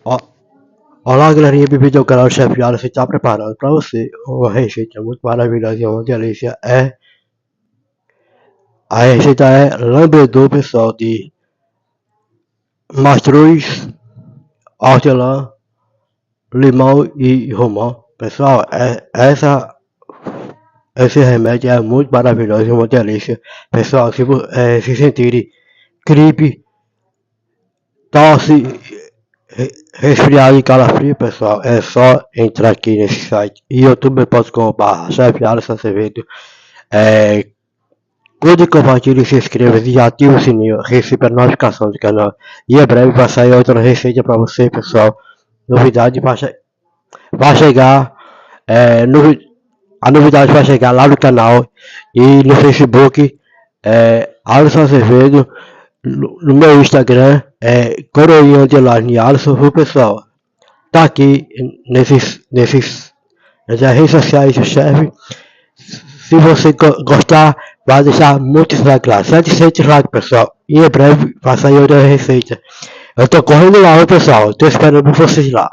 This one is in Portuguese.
Ó, olá, galerinha, bem-vindo ao canal Chefe Alisson. Está preparado para você uma receita muito maravilhosa e uma delícia. A receita é lambedor, pessoal, de mastruz, hortelã, limão e romão. Pessoal, esse remédio é muito maravilhoso e uma delícia. Pessoal, se sentirem gripe, tosse, resfriado e calafrio, pessoal, é só entrar aqui nesse site youtube.com/chefe Alisson Azevedo. Curta, compartilhe, se inscreva e ative o sininho, receba a notificação do canal. E em breve vai sair outra receita para você, pessoal. Novidade vai chegar, a novidade vai chegar lá no canal e no Facebook, Alisson Azevedo, no meu Instagram, Coroinha Underline Alisson, viu, pessoal? Tá aqui nessas redes sociais do chefe. Se você gostar, vai deixar muitos likes lá, 700 likes, pessoal. E em breve vai sair outra receita. Eu tô correndo lá, pessoal. Tô esperando por vocês lá.